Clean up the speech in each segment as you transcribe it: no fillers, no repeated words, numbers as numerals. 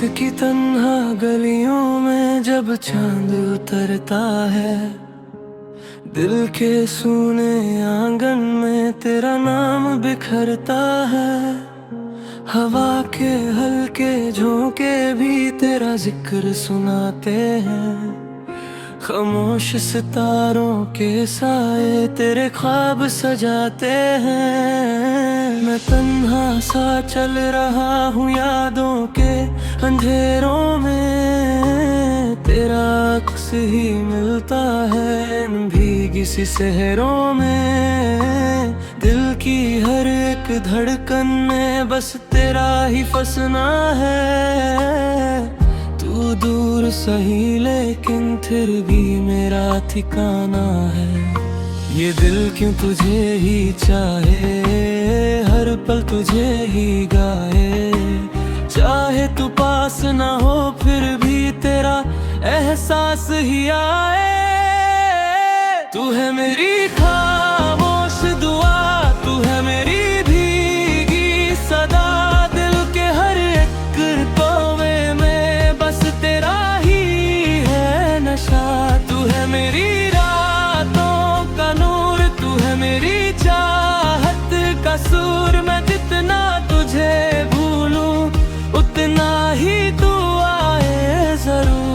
की तन्हा गलियों में जब चांद उतरता है, दिल के सूने आंगन में तेरा नाम बिखरता है। हवा के हल्के झोंके भी तेरा जिक्र सुनाते हैं। खामोश सितारों के साए तेरे ख्वाब सजाते हैं। मैं तन्हा सा चल रहा हूँ यादों के अंधेरों में, तेरा अक्स ही मिलता है इन भीगी सी शहरों में। दिल की हर एक धड़कन में बस तेरा ही फसना है। तू दूर सही लेकिन फिर भी मेरा ठिकाना है। ये दिल क्यों तुझे ही चाहे, हर पल तुझे ही गाए। चाहे तू पास ना हो फिर भी तेरा एहसास ही आए। तू है मेरी खामोश दुआ, तू है मेरी भीगी सदा। दिल के हर एक कोने में बस तेरा ही है नशा। तू है मेरी रातों का नूर, तू है मेरी चाहत का सूर। मैं जितना तुझे भूलूं उतना ही तू आए जरूर।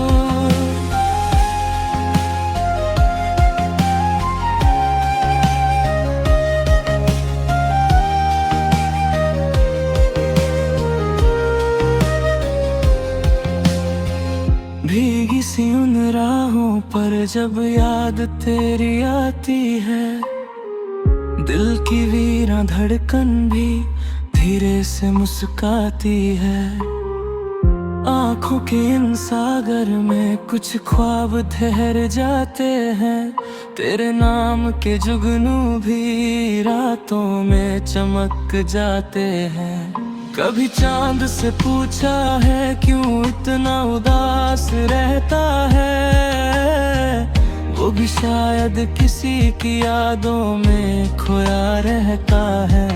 भीगी सी उन राहों पर जब याद तेरी आती है, दिल की वीरा धड़कन भी धीरे से मुस्काती है। आँखों के इन सागर में कुछ ख्वाब ठहर जाते हैं। तेरे नाम के जुगनू भी रातों में चमक जाते हैं। कभी चांद से पूछा है क्यों इतना उदास रहता है, वो भी शायद किसी की यादों में खोया रहता है।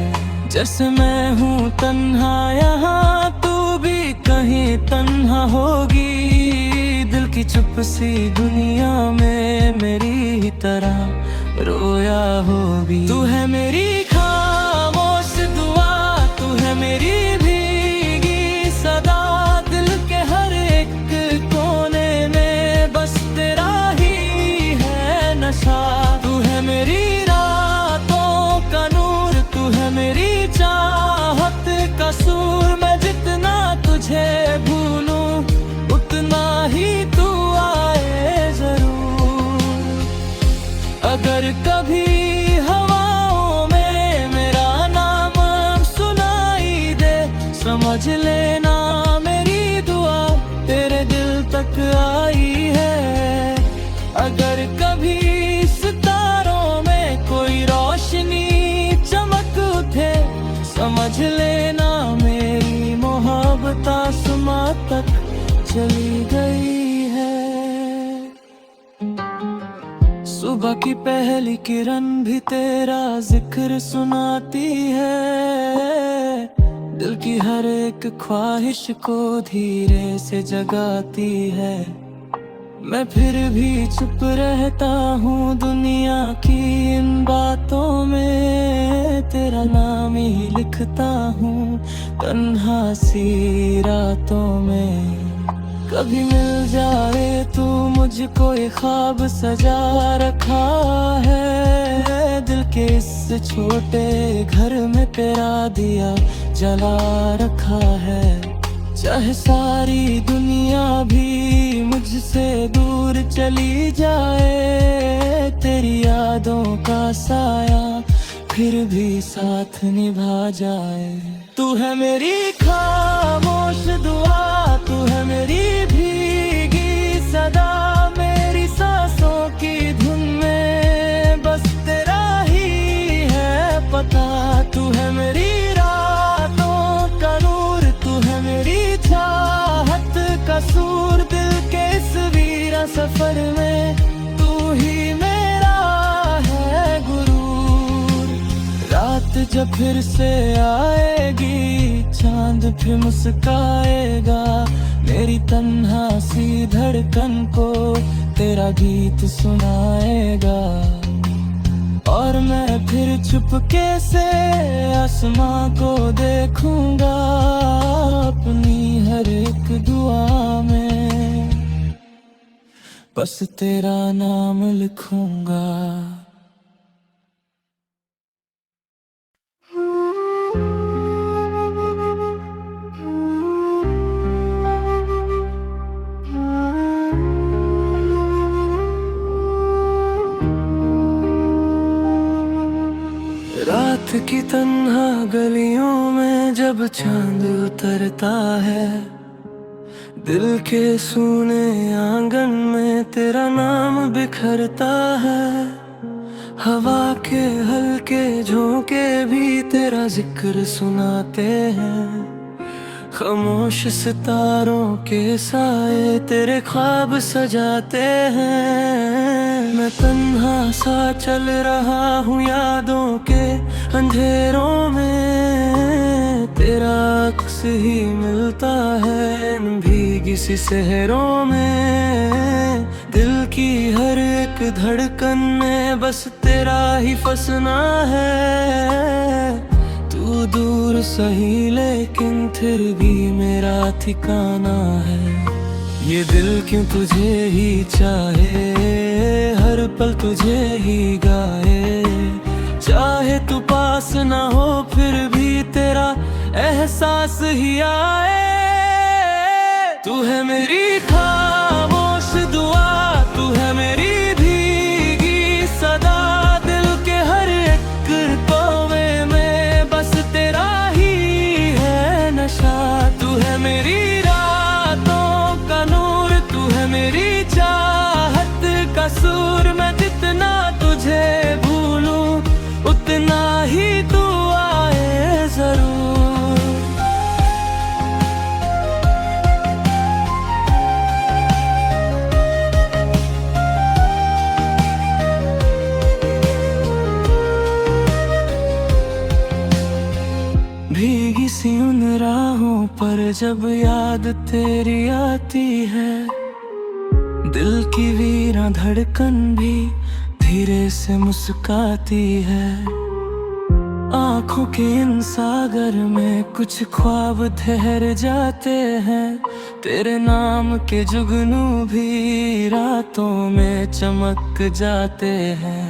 जैसे मैं हूँ तन्हा यहाँ, तू भी कहीं तन्हा होगी। दिल की चुप सी दुनिया में मेरी ही तरह रोया होगी। तू है मेरी खामोश दुआ, तू है मेरी भीगी सदा। दिल के हर एक कोने में बस तेरा ही है नशा। तू है मेरी रातों का नूर, तू है मेरी चाहत का सूर। मैं जितना तुझे भूलूं उतना ही तू आए जरूर। अगर कभी हवाओं में मेरा नाम सुनाई दे, समझ लेना मेरी दुआ तेरे दिल तक आई है। अगर कभी सितारों में कोई रोशनी चमक उठे, समझ लेना मेरी मोहब्बत आसमां तक चली गई है। सुबह की पहली किरण भी तेरा जिक्र सुनाती है। दिल की हर एक ख्वाहिश को धीरे से जगाती है। मैं फिर भी चुप रहता हूँ दुनिया की इन बातों में। तेरा नाम ही लिखता हूँ तन्हा सी रातों में। कभी मिल जाए तू मुझको, ये ख्वाब सजा रखा है। दिल के इस छोटे घर में तेरा दिया जला रखा है। चाहे सारी दुनिया भी मुझसे दूर चली जाए, तेरी यादों का साया फिर भी साथ निभा जाए। तू है मेरी खामोश दुआ, तू है मेरी भीगी सदा। मेरी सांसों की धुन में बस तेरा ही है पता। तू है मेरी रातों का नूर, तू है मेरी चाहत का सूर। दिल के इस वीरा सफर में तू ही मेरा है गुरूर। रात जब फिर से आएगी, चांद फिर मुस्काएगा, तन्हा सी धड़कन को तेरा गीत सुनाएगा। और मैं फिर चुपके से आसमां को देखूंगा अपनी हर एक दुआ में, बस तेरा नाम लिखूंगा। रात की तन्हा गलियों में जब चांद उतरता है, दिल के सूने आंगन में तेरा नाम बिखरता है। हवा के हल्के झोंके भी तेरा जिक्र सुनाते हैं, खामोश सितारों के साए तेरे ख्वाब सजाते हैं। मैं तन्हा सा चल रहा हूँ यादों के अंधेरों में, तेरा अक्स ही मिलता है इन भीगी सी शहरों में। दिल की हर एक धड़कन में बस तेरा ही फसना है। तू दूर सही लेकिन फिर भी मेरा ठिकाना है। ये दिल क्यों तुझे ही चाहे, हर पल तुझे ही गाए। चाहे तू पास ना हो फिर भी तेरा एहसास ही आए। तू है मेरी खामोश दुआ, तू है मेरी भीगी सदा। दिल के हर एक कोने में बस तेरा ही है नशा। तू है मेरी रातों का नूर, तू है मेरी चाहत का सूर। मैं जितना तुझे भूलूं उतना ही तू आए जरूर। भीगी सी उन राहों पर जब याद तेरी आती है, दिल की वीरा धड़कन भी धीरे से मुस्काती है। आँखों के इन सागर में कुछ ख्वाब ठहर जाते हैं, तेरे नाम के जुगनू भी रातों में चमक जाते हैं।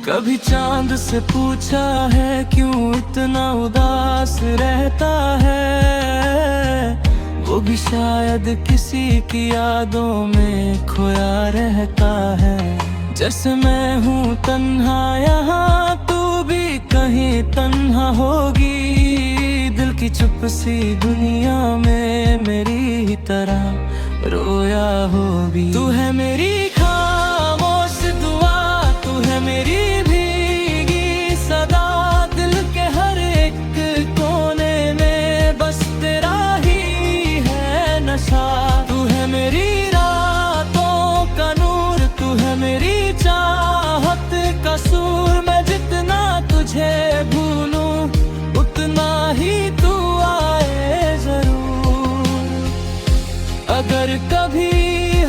कभी चांद से पूछा है क्यों इतना उदास रहता है, वो भी शायद किसी की यादों में खोया रहता है। जैसे मैं हूँ तन्हा यहाँ, तू भी कहीं तन्हा होगी। दिल की चुप सी दुनिया में मेरी ही तरह रोया होगी। तू है मेरी खामोश दुआ, तू है मेरी भीगी सदा। दिल के हर एक कोने में बस तेरा ही है नशा। तू है मेरी रातों का नूर, तू है मेरी चाहत का सूर। मैं जितना तुझे भूलूं उतना ही तू आए जरूर। अगर कभी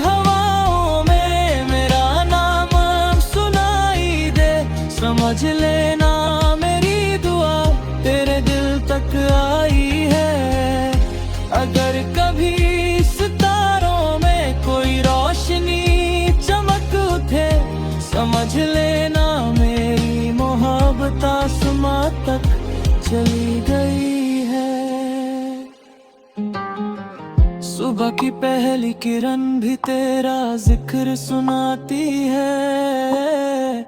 हवाओं में मेरा नाम सुनाई दे, समझ लेना मेरी दुआ तेरे दिल तक आई है। अगर कभी सितारों में कोई रोशनी चमक उठे, समझ लेना मेरी मोहब्बत आसमां तक चली गई है। सुबह की पहली किरण भी तेरा जिक्र सुनाती है,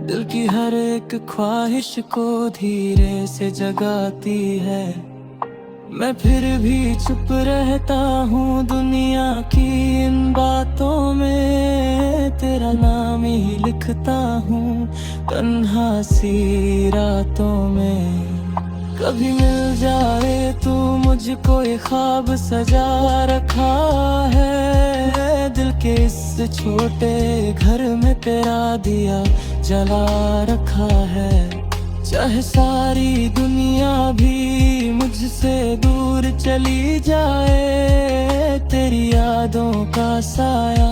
दिल की हर एक ख्वाहिश को धीरे से जगाती है। मैं फिर भी चुप रहता हूँ दुनिया की इन बातों में, तेरा नाम ही लिखता हूँ तन्हा सी रातों में। कभी मिल जाए तू मुझको, ये ख्वाब सजा रखा है। दिल के इस छोटे घर में तेरा दिया जला रखा है। चाहे सारी दुनिया भी मुझसे दूर चली जाए, तेरी याद का साया,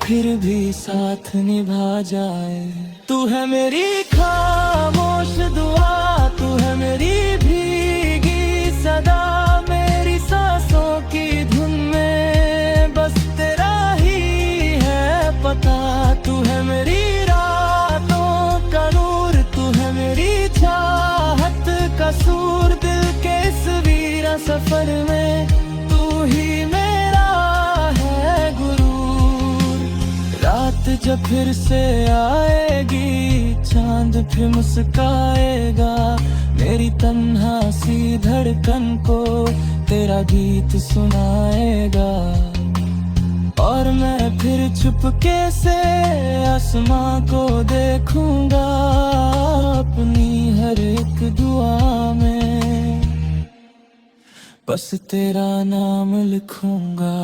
फिर भी साथ निभा जाए। तू है मेरी खामोश दुआ, तू है मेरी भीगी सदा, मेरी सांसों की धुन में बस तेरा ही है पता। तू है मेरी रातों का नूर, तू है मेरी चाहत का सूर, दिल के इस वीरा सफर में तू ही मेरा है गुरूर। रात जब फिर से आएगी, चांद फिर मुस्काएगा, मेरी तन्हा सी धड़कन को तेरा गीत सुनाएगा। और मैं फिर चुपके से आसमां को देखूंगा, अपनी हर एक दुआ में बस तेरा नाम लिखूंगा।